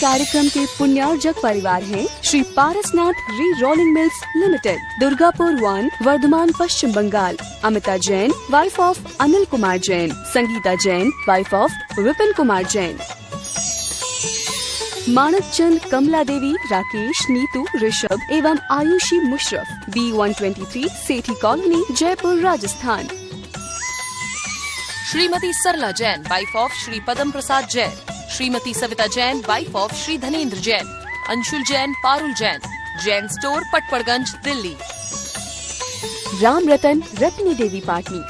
कार्यक्रम के पुण्यार्जक परिवार हैं Shri Parasnath re rolling mills limited, Durgapur 1, Bardhaman, Paschim Bangal. Amita Jain, wife of Anil Kumar Jain. Sangeeta Jain, wife of Vipin Kumar Jain. Manak Chand, Kamla Devi, Rakesh, Neetu, Rishabh एवं Ayushi Musharraf, B123, Sethi colony, Jaipur, Rajasthan. Shrimati Sarla Jain, wife of Shri Padam Prasad Jain. Shrimati Savita Jain, wife of Shri Dhanendra Jain. Anshul Jain, Parul Jain, Jain store, Patparganj, Delhi. Ram Ratan, Ratni देवी पाटनी।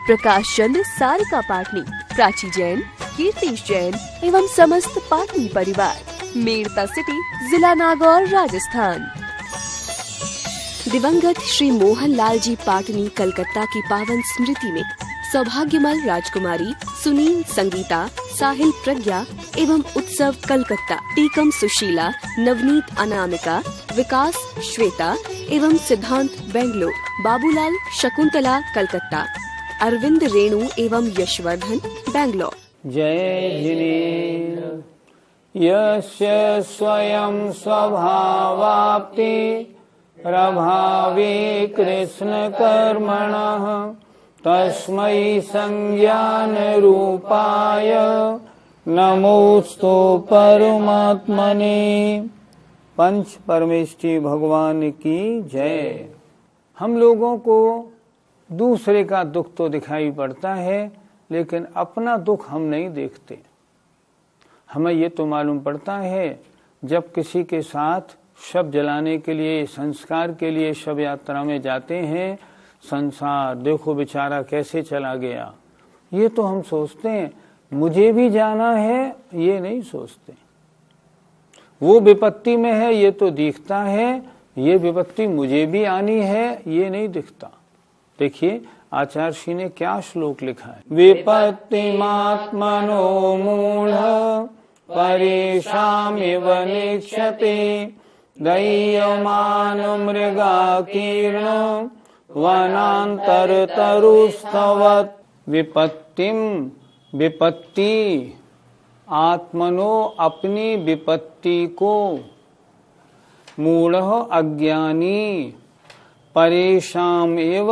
प्रकाश चंद्र, सारिका पाटनी। प्राची जैन, कीर्तिश जैन एवं समस्त पाटनी परिवार, मेड़ता सिटी, जिला नागौर, राजस्थान। दिवंगत श्री मोहन लाल जी पाटनी कलकत्ता की पावन स्मृति में सौभाग्यमल राजकुमारी सुनील, संगीता, साहिल, प्रज्ञा एवं उत्सव कलकत्ता, टीकम सुशीला, नवनीत, अनामिका, विकास, श्वेता एवं सिद्धांत बेंगलोर, बाबूलाल, शकुंतला कलकत्ता, अरविंद, रेणु एवं यशवर्धन बेंगलोर। जय जिनेन्द्र यस्य स्वयं स्वभावाप्ति प्रभावे कृष्ण कर्मणः तस्मै संज्ञान रूपाय नमोस्तु परमात्मने। पंच परमेष्टि भगवान की जय। हम लोगों को दूसरे का दुख तो दिखाई पड़ता है, लेकिन अपना दुख हम नहीं देखते। हमें ये तो मालूम पड़ता है जब किसी के साथ शव जलाने के लिए, संस्कार के लिए शव यात्रा में जाते हैं, संसार देखो बेचारा कैसे चला गया, ये तो हम सोचते हैं। मुझे भी जाना है ये नहीं सोचते। वो विपत्ति में है ये तो दिखता है, ये विपत्ति मुझे भी आनी है ये नहीं दिखता। देखिए आचार्य श्री ने क्या श्लोक लिखा है। विपत्तिमात्मनो मूढ़ परेशामिव निक्षते दह्यमान मृगाकीर्ण वनांतर तरुस्तवत्। विपत्तिम, विपत्ति, आत्मनो, अपनी विपत्ति को, मूढ़, अज्ञानी, परेशान एव,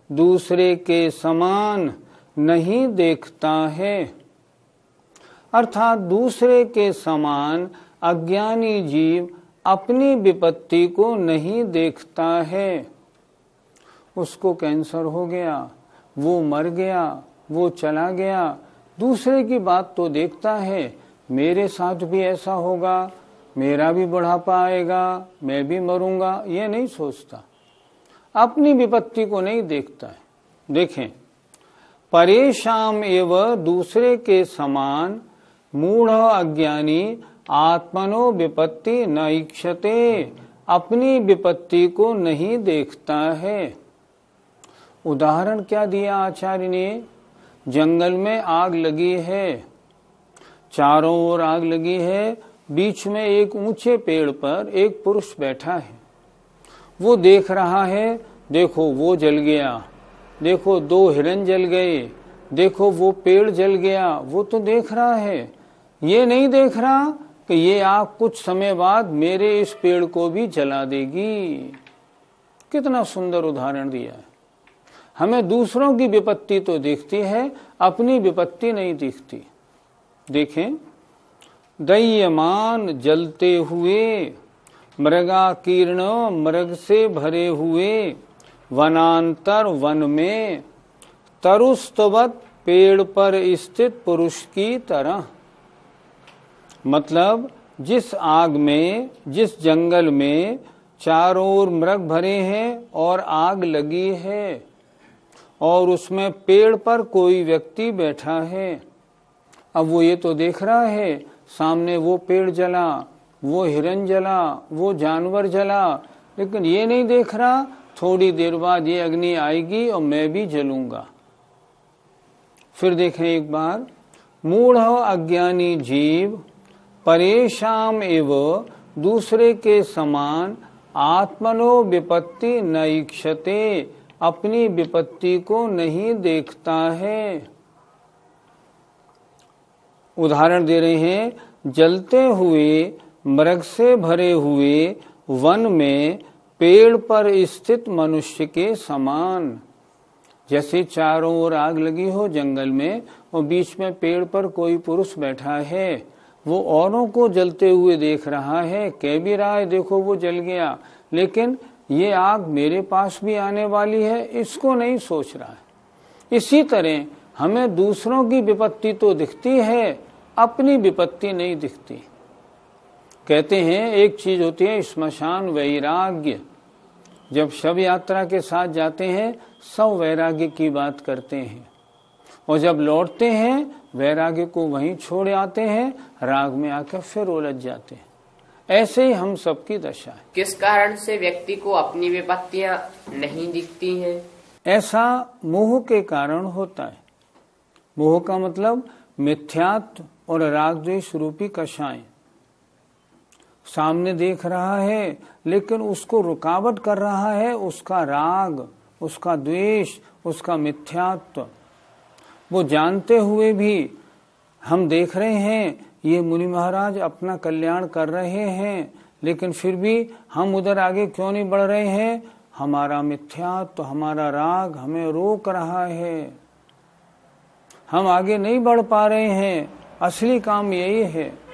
दूसरे के समान नहीं देखता है। अर्थात दूसरे के समान अज्ञानी जीव अपनी विपत्ति को नहीं देखता है। उसको कैंसर हो गया, वो मर गया, वो चला गया, दूसरे की बात तो देखता है, मेरे साथ भी ऐसा होगा, मेरा भी बुढ़ापा आएगा, मैं भी मरूंगा, ये नहीं सोचता। अपनी विपत्ति को नहीं देखता है। देखें, परेशान एवं दूसरे के समान, मूढ़ अज्ञानी, आत्मनो विपत्ति न इक्षते, अपनी विपत्ति को नहीं देखता है। उदाहरण क्या दिया आचार्य ने। जंगल में आग लगी है, चारों ओर आग लगी है, बीच में एक ऊंचे पेड़ पर एक पुरुष बैठा है। वो देख रहा है, देखो वो जल गया, देखो 2 हिरन जल गए, देखो वो पेड़ जल गया, वो तो देख रहा है। ये नहीं देख रहा कि ये आग कुछ समय बाद मेरे इस पेड़ को भी जला देगी। कितना सुंदर उदाहरण दिया है। हमें दूसरों की विपत्ति तो दिखती है, अपनी विपत्ति नहीं दिखती। देखें, दह्यमान, जलते हुए, मृगाकीर्ण, मृग से भरे हुए, वनांतर, वन में, तरुस्तवत, पेड़ पर स्थित पुरुष की तरह। मतलब जिस आग में, जिस जंगल में चारों ओर मृग भरे हैं और आग लगी है और उसमें पेड़ पर कोई व्यक्ति बैठा है। अब वो ये तो देख रहा है, सामने वो पेड़ जला, वो हिरन जला, वो जानवर जला, लेकिन ये नहीं देख रहा थोड़ी देर बाद ये अग्नि आएगी और मैं भी जलूंगा। फिर देखें एक बार, मूढ़ अज्ञानी जीव परेशान एवं दूसरे के समान, आत्मनो विपत्ति न इक्षते, अपनी विपत्ति को नहीं देखता है। उदाहरण दे रहे हैं, जलते हुए मृग से भरे हुए वन में पेड़ पर स्थित मनुष्य के समान। जैसे चारों ओर आग लगी हो जंगल में और बीच में पेड़ पर कोई पुरुष बैठा है, वो औरों को जलते हुए देख रहा है, कह भी रहा है देखो वो जल गया, लेकिन ये आग मेरे पास भी आने वाली है इसको नहीं सोच रहा है। इसी तरह हमें दूसरों की विपत्ति तो दिखती है, अपनी विपत्ति नहीं दिखती। कहते हैं एक चीज होती है श्मशान वैराग्य। जब शव यात्रा के साथ जाते हैं सब वैराग्य की बात करते हैं और जब लौटते हैं वैराग्य को वहीं छोड़ आते हैं, राग में आकर फिर उलझ जाते हैं। ऐसे ही हम सबकी दशा है। किस कारण से व्यक्ति को अपनी विपत्तियां नहीं दिखती हैं? ऐसा मोह के कारण होता है। मोह का मतलब मिथ्यात्व और राग द्वेष रूपी कषाय। सामने देख रहा है लेकिन उसको रुकावट कर रहा है उसका राग, उसका द्वेष, उसका मिथ्यात्व। वो जानते हुए भी हम देख रहे हैं ये मुनि महाराज अपना कल्याण कर रहे हैं, लेकिन फिर भी हम उधर आगे क्यों नहीं बढ़ रहे हैं? हमारा मिथ्यात्व, हमारा राग हमें रोक रहा है, हम आगे नहीं बढ़ पा रहे हैं। असली काम यही है।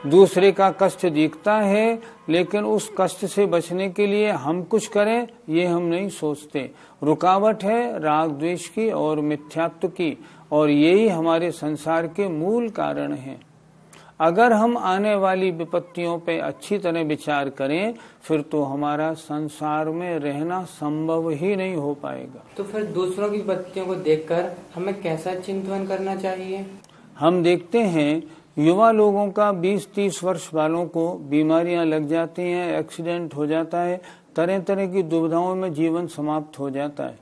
दूसरे का कष्ट दिखता है लेकिन उस कष्ट से बचने के लिए हम कुछ करें ये हम नहीं सोचते। रुकावट है राग द्वेष की और मिथ्यात्व की, और यही हमारे संसार के मूल कारण हैं। अगर हम आने वाली विपत्तियों पे अच्छी तरह विचार करें फिर तो हमारा संसार में रहना संभव ही नहीं हो पाएगा। तो फिर दूसरों की विपत्तियों को देखकर हमें कैसा चिंतन करना चाहिए? हम देखते हैं युवा लोगों का 20-30 वर्ष वालों को बीमारियां लग जाती हैं, एक्सीडेंट हो जाता है, तरह तरह की दुविधाओं में जीवन समाप्त हो जाता है।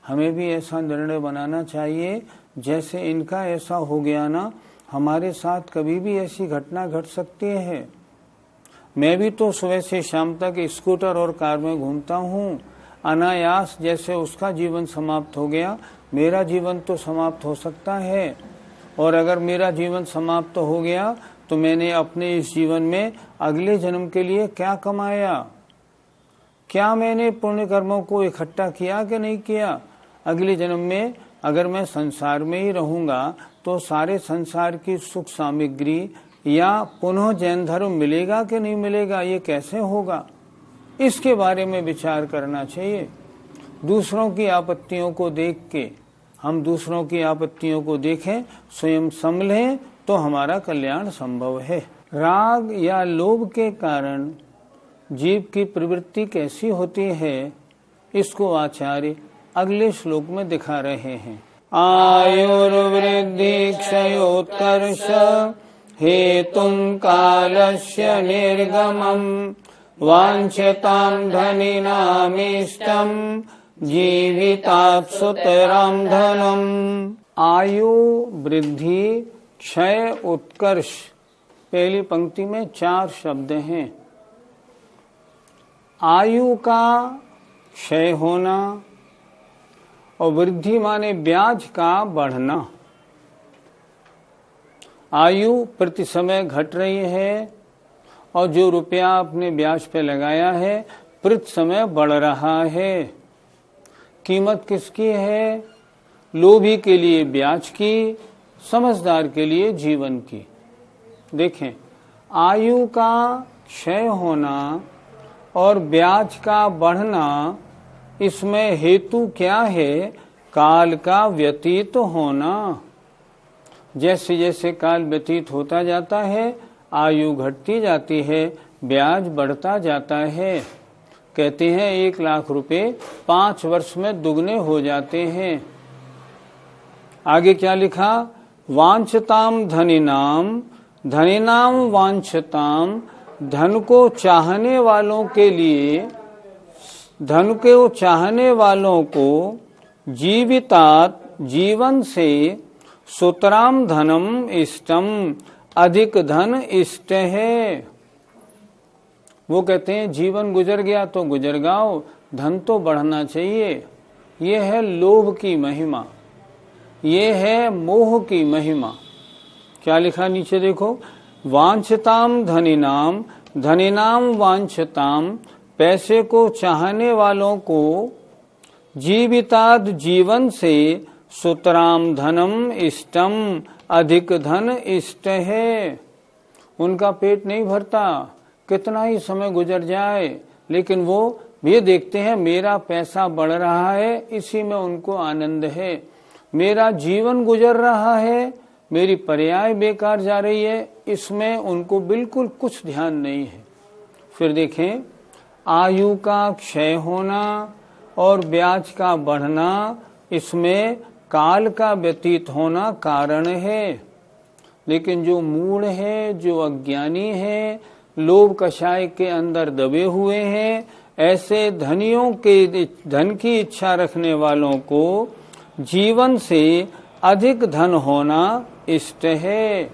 हमें भी ऐसा निर्णय बनाना चाहिए जैसे इनका ऐसा हो गया ना, हमारे साथ कभी भी ऐसी घटना घट सकती है। मैं भी तो सुबह से शाम तक स्कूटर और कार में घूमता हूँ, अनायास जैसे उसका जीवन समाप्त हो गया मेरा जीवन तो समाप्त हो सकता है। और अगर मेरा जीवन समाप्त हो गया तो मैंने अपने इस जीवन में अगले जन्म के लिए क्या कमाया? क्या मैंने पुण्य कर्मों को इकट्ठा किया कि नहीं किया? अगले जन्म में अगर मैं संसार में ही रहूंगा तो सारे संसार की सुख सामग्री या पुनः जैन धर्म मिलेगा कि नहीं मिलेगा, ये कैसे होगा? इसके बारे में विचार करना चाहिए। दूसरों की आपत्तियों को देख के हम दूसरों की आपत्तियों को देखें, स्वयं संभलें तो हमारा कल्याण संभव है। राग या लोभ के कारण जीव की प्रवृत्ति कैसी होती है इसको आचार्य अगले श्लोक में दिखा रहे हैं। आयुर्वृद्धि क्षयोत्कर्ष हेतुं कालस्य निर्गमं वांछितां धनिनामीष्टं जीवितात् सुतरां धनम्। आयु वृद्धि क्षय उत्कर्ष, पहली पंक्ति में 4 शब्द हैं। आयु का क्षय होना और वृद्धि माने ब्याज का बढ़ना। आयु प्रति समय घट रही है और जो रुपया आपने ब्याज पे लगाया है प्रति समय बढ़ रहा है। कीमत किसकी है? लोभी के लिए ब्याज की, समझदार के लिए जीवन की। देखें, आयु का क्षय होना और ब्याज का बढ़ना, इसमें हेतु क्या है? काल का व्यतीत होना। जैसे जैसे काल व्यतीत होता जाता है आयु घटती जाती है, ब्याज बढ़ता जाता है। कहते हैं 1 लाख रुपए 5 वर्ष में दुगने हो जाते हैं। आगे क्या लिखा? वांछताम धनिनाम, धनिनाम वांछताम, धन को चाहने वालों के लिए, धन को चाहने वालों को जीवितात, जीवन से, सुतराम धनम इष्टम, अधिक धन इष्ट है। वो कहते हैं जीवन गुजर गया तो गुजर गाओ, धन तो बढ़ना चाहिए। ये है लोभ की महिमा, ये है मोह की महिमा। क्या लिखा नीचे देखो, वांछताम धनिनाम, धनिनाम वांछताम, पैसे को चाहने वालों को, जीविताद जीवन से, सुतराम धनम इष्टम, अधिक धन इष्ट है। उनका पेट नहीं भरता, कितना ही समय गुजर जाए, लेकिन वो ये देखते हैं मेरा पैसा बढ़ रहा है, इसी में उनको आनंद है। मेरा जीवन गुजर रहा है, मेरी पर्याय बेकार जा रही है, इसमें उनको बिल्कुल कुछ ध्यान नहीं है। फिर देखें, आयु का क्षय होना और ब्याज का बढ़ना, इसमें काल का व्यतीत होना कारण है। लेकिन जो मूढ़ है, जो अज्ञानी है, लोभ कषाय के अंदर दबे हुए हैं, ऐसे धनियों के धन की इच्छा रखने वालों को जीवन से अधिक धन होना इष्ट है।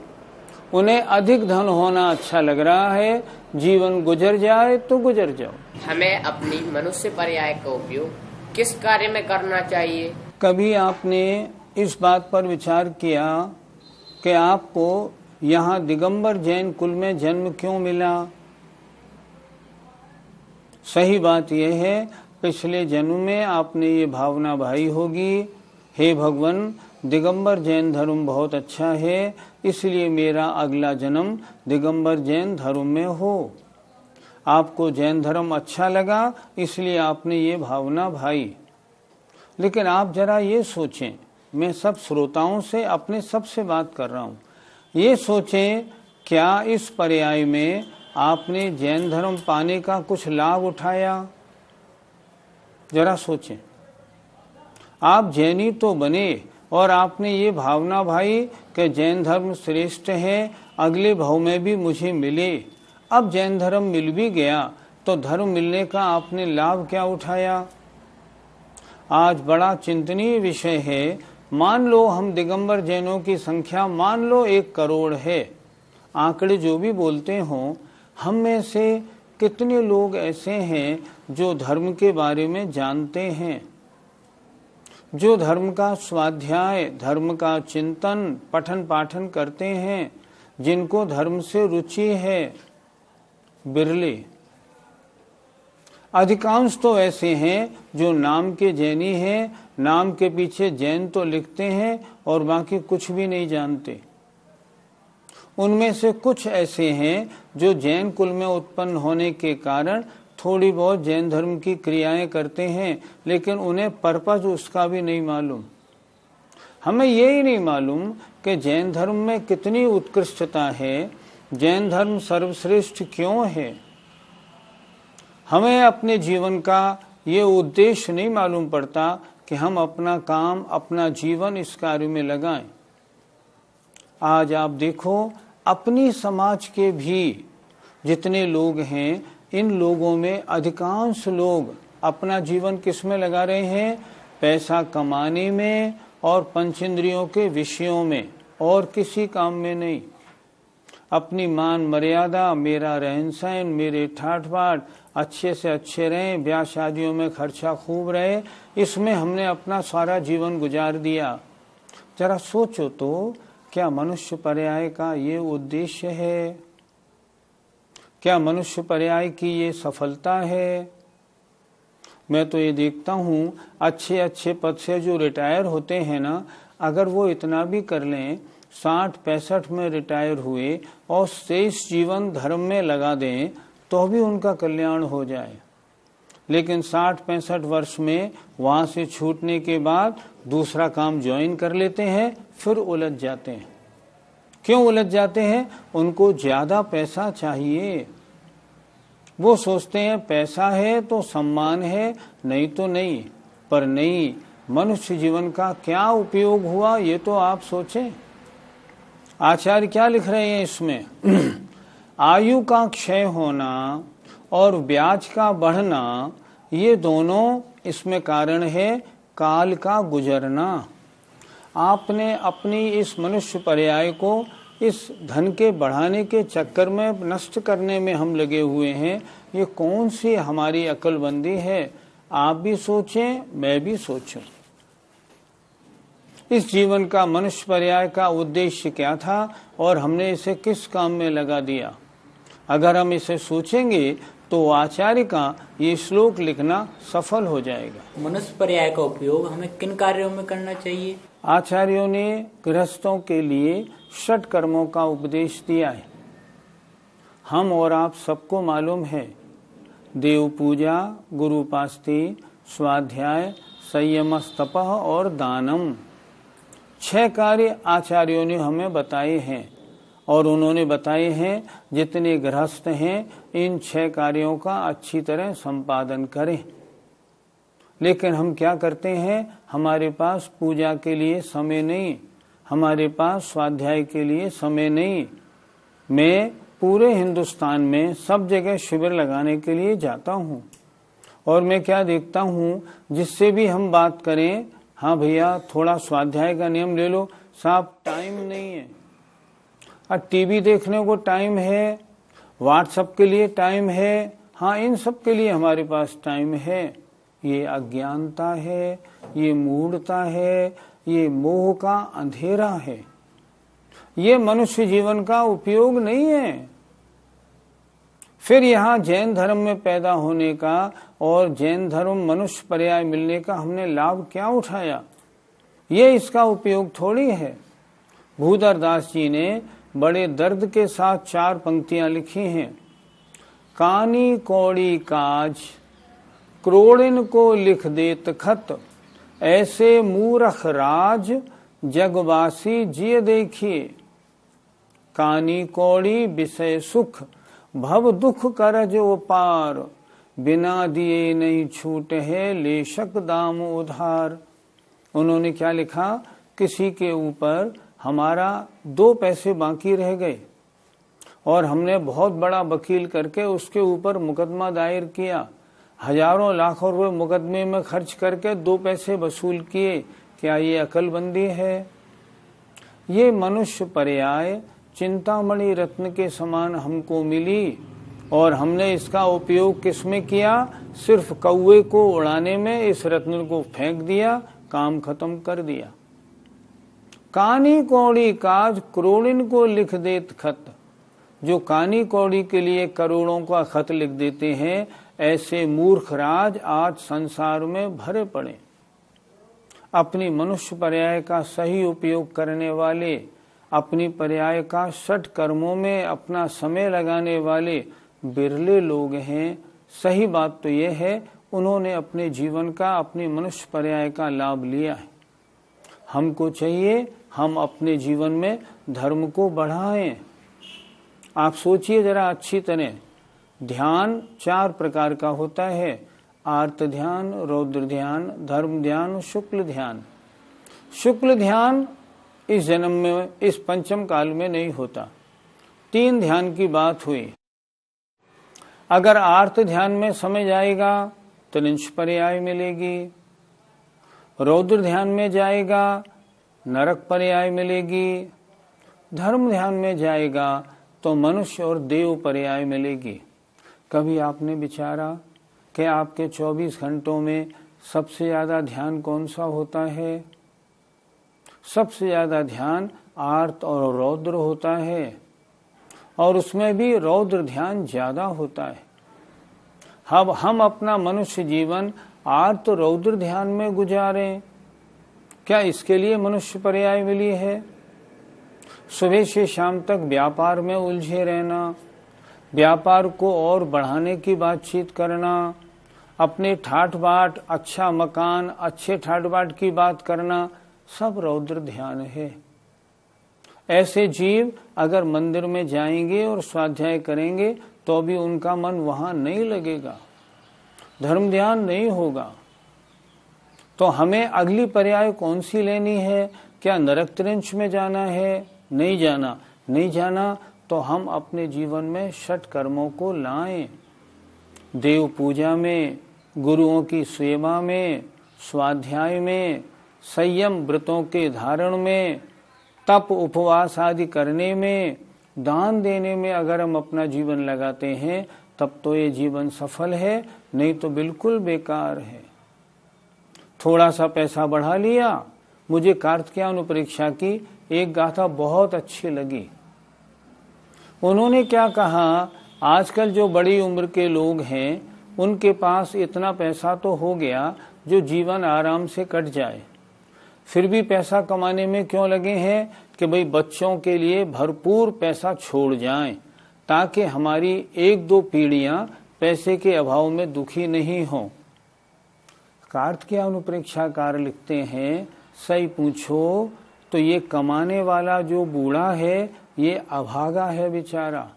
उन्हें अधिक धन होना अच्छा लग रहा है, जीवन गुजर जाए तो गुजर जाओ। हमें अपनी मनुष्य पर्याय का उपयोग किस कार्य में करना चाहिए? कभी आपने इस बात पर विचार किया कि आपको यहाँ दिगंबर जैन कुल में जन्म क्यों मिला? सही बात यह है, पिछले जन्म में आपने ये भावना भाई होगी, हे भगवान दिगंबर जैन धर्म बहुत अच्छा है, इसलिए मेरा अगला जन्म दिगंबर जैन धर्म में हो। आपको जैन धर्म अच्छा लगा, इसलिए आपने ये भावना भाई। लेकिन आप जरा ये सोचें, मैं सब श्रोताओं से, अपने सबसे बात कर रहा हूँ, ये सोचें क्या इस पर्याय में आपने जैन धर्म पाने का कुछ लाभ उठाया? जरा सोचें। आप जैनी तो बने और आपने ये भावना भाई कि जैन धर्म श्रेष्ठ है, अगले भाव में भी मुझे मिले। अब जैन धर्म मिल भी गया तो धर्म मिलने का आपने लाभ क्या उठाया? आज बड़ा चिंतनीय विषय है। मान लो हम दिगंबर जैनों की संख्या मान लो 1 करोड़ है, आंकड़े जो भी बोलते हों, हम में से कितने लोग ऐसे हैं जो धर्म के बारे में जानते हैं, जो धर्म का स्वाध्याय, धर्म का चिंतन, पठन पाठन करते हैं, जिनको धर्म से रुचि है? बिरले। अधिकांश तो ऐसे हैं जो नाम के जैनी हैं, नाम के पीछे जैन तो लिखते हैं और बाकी कुछ भी नहीं जानते। उनमें से कुछ ऐसे हैं जो जैन कुल में उत्पन्न होने के कारण थोड़ी बहुत जैन धर्म की क्रियाएं करते हैं, लेकिन उन्हें पर्पज उसका भी नहीं मालूम। हमें यही नहीं मालूम कि जैन धर्म में कितनी उत्कृष्टता है, जैन धर्म सर्वश्रेष्ठ क्यों है। हमें अपने जीवन का ये उद्देश्य नहीं मालूम पड़ता कि हम अपना काम, अपना जीवन इस कार्य में लगाएं। आज आप देखो, अपनी समाज के भी जितने लोग हैं, इन लोगों में अधिकांश लोग अपना जीवन किस में लगा रहे हैं? पैसा कमाने में और पंचेंद्रियों के विषयों में, और किसी काम में नहीं। अपनी मान मर्यादा, मेरा रहन सहन, मेरे ठाठ बाट, अच्छे से अच्छे रहें, ब्याह शादियों में खर्चा खूब रहे, इसमें हमने अपना सारा जीवन गुजार दिया। जरा सोचो तो, क्या मनुष्य पर्याय का ये उद्देश्य है? क्या मनुष्य पर्याय की ये सफलता है? मैं तो ये देखता हूँ, अच्छे अच्छे पद से जो रिटायर होते हैं ना, अगर वो इतना भी कर लें, 60-65 में रिटायर हुए और शेष जीवन धर्म में लगा दें, तो भी उनका कल्याण हो जाए। लेकिन 60-65 वर्ष में वहाँ से छूटने के बाद दूसरा काम ज्वाइन कर लेते हैं, फिर उलझ जाते हैं। क्यों उलझ जाते हैं? उनको ज्यादा पैसा चाहिए। वो सोचते हैं पैसा है तो सम्मान है, नहीं तो नहीं। पर नहीं, मनुष्य जीवन का क्या उपयोग हुआ, ये तो आप सोचें। आचार्य क्या लिख रहे हैं इसमें? आयु का क्षय होना और ब्याज का बढ़ना, ये दोनों इसमें कारण है काल का गुजरना। आपने अपनी इस मनुष्य पर्याय को इस धन के बढ़ाने के चक्कर में नष्ट करने में हम लगे हुए हैं। ये कौन सी हमारी अक्लबंदी है? आप भी सोचें, मैं भी सोचूं। इस जीवन का मनुष्य पर्याय का उद्देश्य क्या था और हमने इसे किस काम में लगा दिया। अगर हम इसे सोचेंगे तो आचार्य का ये श्लोक लिखना सफल हो जाएगा। मनुष्य पर्याय का उपयोग हमें किन कार्यों में करना चाहिए? आचार्यों ने गृहस्थों के लिए षट कर्मों का उपदेश दिया है। हम और आप सबको मालूम है, देव पूजा, गुरु उपासना, स्वाध्याय, संयम, तपः और दानम, 6 कार्य आचार्यों ने हमें बताए हैं। और उन्होंने बताए हैं जितने गृहस्थ हैं इन 6 कार्यों का अच्छी तरह संपादन करें। लेकिन हम क्या करते हैं, हमारे पास पूजा के लिए समय नहीं, हमारे पास स्वाध्याय के लिए समय नहीं। मैं पूरे हिंदुस्तान में सब जगह शिविर लगाने के लिए जाता हूँ और मैं क्या देखता हूँ, जिससे भी हम बात करें, हाँ भैया थोड़ा स्वाध्याय का नियम ले लो, साहब टाइम नहीं है। अब टीवी देखने को टाइम है, व्हाट्सएप के लिए टाइम है, हाँ इन सब के लिए हमारे पास टाइम है। ये अज्ञानता है, ये मूढ़ता है, ये मोह का अंधेरा है। ये मनुष्य जीवन का उपयोग नहीं है। फिर यहाँ जैन धर्म में पैदा होने का और जैन धर्म मनुष्य पर्याय मिलने का हमने लाभ क्या उठाया? ये इसका उपयोग थोड़ी है। भूधर दास जी ने बड़े दर्द के साथ 4 पंक्तियां लिखी हैं। कानी कौड़ी काज क्रोड़िन को लिख देत खत, ऐसे मूरख राज जगवासी जिय देखिए। कानी कौड़ी विषय सुख, भव दुख करज पार, बिना दिए नहीं छूट है लेशक दाम उधार। उन्होंने क्या लिखा, किसी के ऊपर हमारा 2 पैसे बाकी रह गए और हमने बहुत बड़ा वकील करके उसके ऊपर मुकदमा दायर किया, हजारों लाखों रुपए मुकदमे में खर्च करके 2 पैसे वसूल किए। क्या ये अकलबंदी है? ये मनुष्य पर्याय चिंतामणि रत्न के समान हमको मिली और हमने इसका उपयोग किसमें किया? सिर्फ कौवे को उड़ाने में इस रत्न को फेंक दिया, काम खत्म कर दिया। कानी कौड़ी काज करोड़िन को लिख देत खत, जो कानी कौड़ी के लिए करोड़ों का खत लिख देते हैं, ऐसे मूर्ख राज आज संसार में भरे पड़े। अपनी मनुष्य पर्याय का सही उपयोग करने वाले, अपनी पर्याय का षट कर्मों में अपना समय लगाने वाले बिरले लोग हैं। सही बात तो यह है, उन्होंने अपने जीवन का, अपनी मनुष्य पर्याय का लाभ लिया है। हमको चाहिए हम अपने जीवन में धर्म को बढ़ाएं। आप सोचिए जरा अच्छी तरह, ध्यान 4 प्रकार का होता है, आर्त ध्यान, रौद्र ध्यान, धर्म ध्यान, शुक्ल ध्यान। शुक्ल ध्यान इस जन्म में, इस पंचम काल में नहीं होता। 3 ध्यान की बात हुई। अगर आर्त ध्यान में समय जाएगा तो निंश पर्याय मिलेगी, रौद्र ध्यान में जाएगा नरक पर्याय मिलेगी, धर्म ध्यान में जाएगा तो मनुष्य और देव पर्याय मिलेगी। कभी आपने विचारा कि आपके 24 घंटों में सबसे ज्यादा ध्यान कौन सा होता है? सबसे ज्यादा ध्यान आर्त और रौद्र होता है और उसमें भी रौद्र ध्यान ज्यादा होता है। अब हम अपना मनुष्य जीवन आर्त रौद्र ध्यान में गुजारें, क्या इसके लिए मनुष्य पर्याय मिली है? सुबह से शाम तक व्यापार में उलझे रहना, व्यापार को और बढ़ाने की बातचीत करना, अपने ठाट बाट, अच्छा मकान, अच्छे ठाट बाट की बात करना, सब रौद्र ध्यान है। ऐसे जीव अगर मंदिर में जाएंगे और स्वाध्याय करेंगे तो भी उनका मन वहां नहीं लगेगा, धर्म ध्यान नहीं होगा। तो हमें अगली पर्याय कौन सी लेनी है? क्या नरक त्रिंश में जाना है? नहीं जाना। नहीं जाना तो हम अपने जीवन में षट कर्मों को लाएं। देव पूजा में, गुरुओं की सेवा में, स्वाध्याय में, संयम व्रतों के धारण में, तप उपवास आदि करने में, दान देने में अगर हम अपना जीवन लगाते हैं तब तो ये जीवन सफल है, नहीं तो बिल्कुल बेकार है। थोड़ा सा पैसा बढ़ा लिया, मुझे कार्तिकेय अनुप्रेक्षा की एक गाथा बहुत अच्छी लगी। उन्होंने क्या कहा, आजकल जो बड़ी उम्र के लोग हैं उनके पास इतना पैसा तो हो गया जो जीवन आराम से कट जाए, फिर भी पैसा कमाने में क्यों लगे हैं कि भाई बच्चों के लिए भरपूर पैसा छोड़ जाएं, ताकि हमारी एक दो पीढ़ियां पैसे के अभाव में दुखी नहीं हों। कार्तिकेय अनुप्रेक्षाकार लिखते हैं, सही पूछो तो ये कमाने वाला जो बूढ़ा है ये अभागा है बेचारा,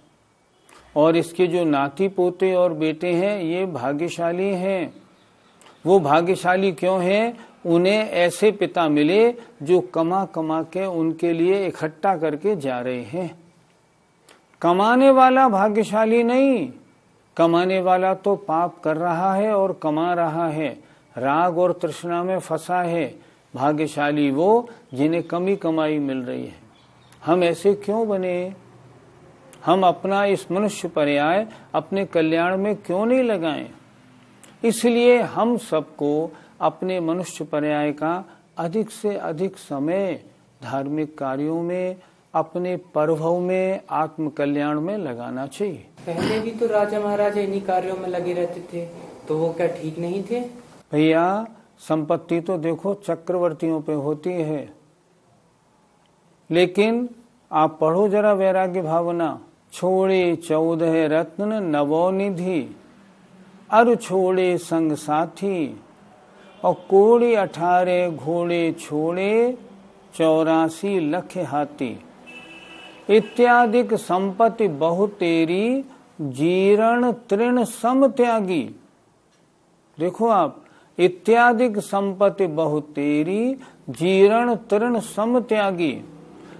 और इसके जो नाती पोते और बेटे हैं ये भाग्यशाली हैं। वो भाग्यशाली क्यों हैं? उन्हें ऐसे पिता मिले जो कमा कमा के उनके लिए इकट्ठा करके जा रहे हैं। कमाने वाला भाग्यशाली नहीं, कमाने वाला तो पाप कर रहा है और कमा रहा है, राग और तृष्णा में फंसा है। भाग्यशाली वो जिन्हें कमी कमाई मिल रही है। हम ऐसे क्यों बने? हम अपना इस मनुष्य पर्याय अपने कल्याण में क्यों नहीं लगाएं? इसलिए हम सबको अपने मनुष्य पर्याय का अधिक से अधिक समय धार्मिक कार्यों में, अपने पर्वों में, आत्म कल्याण में लगाना चाहिए। पहले भी तो राजा महाराजा इन्हीं कार्यों में लगे रहते थे, तो वो क्या ठीक नहीं थे? भैया, संपत्ति तो देखो चक्रवर्तियों पे होती है, लेकिन आप पढ़ो जरा वैराग्य भावना। छोड़े 14 रत्न नवोनिधि, अरु छोड़े संग साथी, और कोड़े 18 घोड़े छोड़े 84 लाख हाथी, इत्यादिक संपत्ति बहु तेरी, जीर्ण तृण सम त्यागी। देखो आप, इत्यादिक संपत्ति बहु तेरी, जीर्ण तृण सम त्यागी।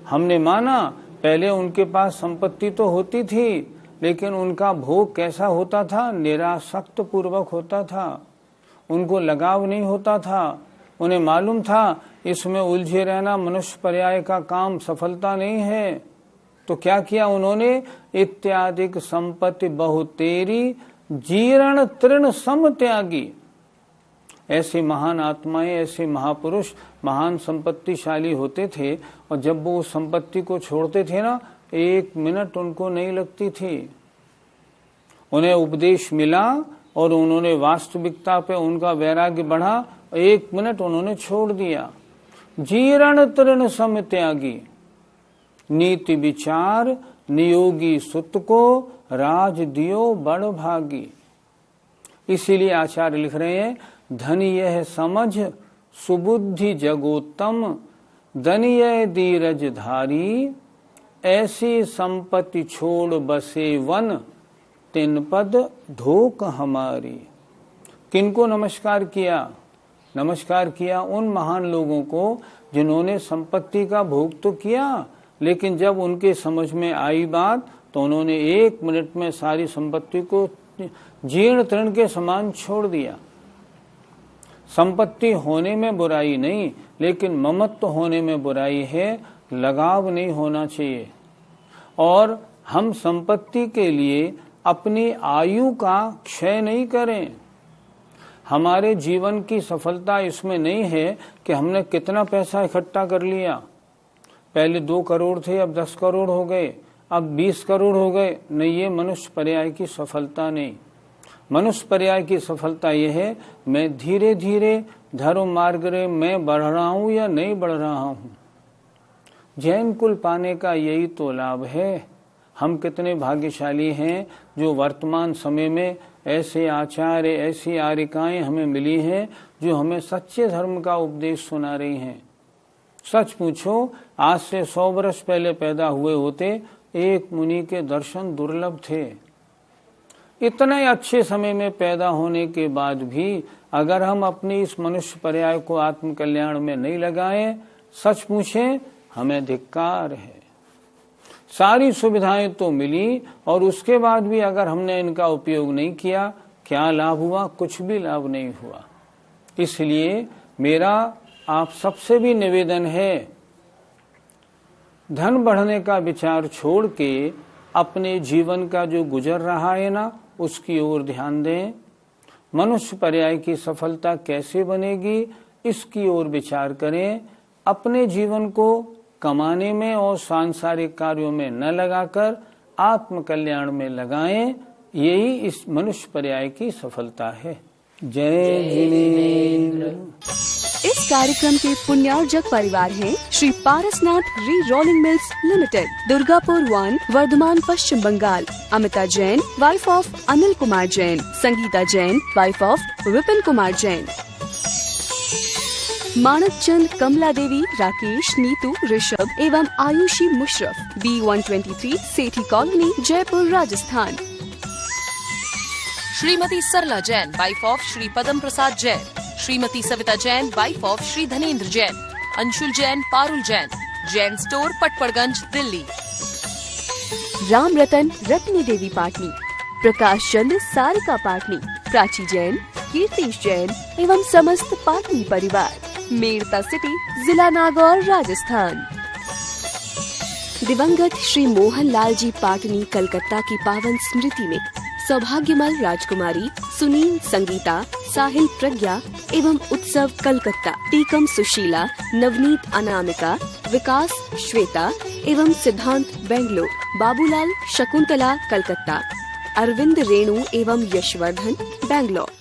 हमने माना पहले उनके पास संपत्ति तो होती थी, लेकिन उनका भोग कैसा होता था? निरासक्त पूर्वक होता था, उनको लगाव नहीं होता था। उन्हें मालूम था इसमें उलझे रहना मनुष्य पर्याय का काम सफलता नहीं है। तो क्या किया उन्होंने? इत्यादिक संपत्ति बहु तेरी, जीर्ण तृण सम त्यागी। ऐसे महान आत्माएं, ऐसे महापुरुष महान संपत्तिशाली होते थे, और जब वो उस संपत्ति को छोड़ते थे ना, 1 मिनट उनको नहीं लगती थी। उन्हें उपदेश मिला और उन्होंने वास्तविकता पे उनका वैराग्य बढ़ा, 1 मिनट उन्होंने छोड़ दिया। जीर्ण तृण सम त्यागी, नीति विचार नियोगी सुत को, राज दियो बड़ भागी। इसीलिए आचार्य लिख रहे हैं, धन यह समझ सुबुद्धि जगोत्तम, धन यह धीरज धारी, ऐसी संपत्ति छोड़ बसे वन, तिन पद धोक हमारी। किनको नमस्कार किया? नमस्कार किया उन महान लोगों को जिन्होंने संपत्ति का भोग तो किया, लेकिन जब उनके समझ में आई बात तो उन्होंने 1 मिनट में सारी संपत्ति को जीर्ण तृण के समान छोड़ दिया। संपत्ति होने में बुराई नहीं, लेकिन ममत्व होने में बुराई है। लगाव नहीं होना चाहिए, और हम संपत्ति के लिए अपनी आयु का क्षय नहीं करें। हमारे जीवन की सफलता इसमें नहीं है कि हमने कितना पैसा इकट्ठा कर लिया। पहले 2 करोड़ थे, अब 10 करोड़ हो गए, अब 20 करोड़ हो गए। नहीं, ये मनुष्य पर्याय की सफलता नहीं। मनुष्य पर्याय की सफलता यह है, मैं धीरे धीरे धर्म मार्ग में बढ़ रहा हूं या नहीं बढ़ रहा हूं। जैन कुल पाने का यही तो लाभ है। हम कितने भाग्यशाली हैं जो वर्तमान समय में ऐसे आचार्य, ऐसी आर्यिकाएं हमें मिली हैं जो हमें सच्चे धर्म का उपदेश सुना रही हैं। सच पूछो, आज से 100 वर्ष पहले पैदा हुए होते, एक मुनि के दर्शन दुर्लभ थे। इतने अच्छे समय में पैदा होने के बाद भी अगर हम अपनी इस मनुष्य पर्याय को आत्म कल्याण में नहीं लगाएं, सच पूछें हमें धिक्कार है। सारी सुविधाएं तो मिली और उसके बाद भी अगर हमने इनका उपयोग नहीं किया, क्या लाभ हुआ? कुछ भी लाभ नहीं हुआ। इसलिए मेरा आप सबसे भी निवेदन है, धन बढ़ने का विचार छोड़ के अपने जीवन का जो गुजर रहा है ना, उसकी ओर ध्यान दें। मनुष्य पर्याय की सफलता कैसे बनेगी, इसकी ओर विचार करें। अपने जीवन को कमाने में और सांसारिक कार्यों में न लगाकर आत्म कल्याण में लगाएं, यही इस मनुष्य पर्याय की सफलता है। जय जिनेन्द्र। इस कार्यक्रम के पुण्यार्जक परिवार हैं Shri Parasnath re rolling mills limited, Durgapur 1, Bardhaman, Paschim Bangal. Amita Jain, wife of Anil Kumar Jain. Sangeeta Jain, wife of Vipin Kumar Jain. Manak Chand, Kamla Devi, Rakesh, Neetu, Rishabh एवं Ayushi Musharraf, B123, Sethi colony, Jaipur, Rajasthan. Shrimati Sarla Jain, wife of Shri Padam Prasad Jain. Shrimati Savita Jain, wife of Shri Dhanendra Jain. Anshul Jain, Parul Jain, Jain store, Patparganj, Delhi. Ram Ratan, Ratni देवी पाटनी। प्रकाश चंद, सारिका पाटनी। प्राची जैन, कीर्तिश जैन एवं समस्त पाटनी परिवार, मेड़ता सिटी, जिला नागौर, राजस्थान। दिवंगत श्री मोहन लाल जी पाटनी कलकत्ता की पावन स्मृति में सौभाग्यमल राजकुमारी, सुनील संगीता, साहिल प्रज्ञा एवं उत्सव कलकत्ता, टीकम सुशीला, नवनीत अनामिका, विकास श्वेता एवं सिद्धांत बेंगलोर, बाबूलाल शकुंतला कलकत्ता, अरविंद रेणु एवं यशवर्धन बेंगलोर।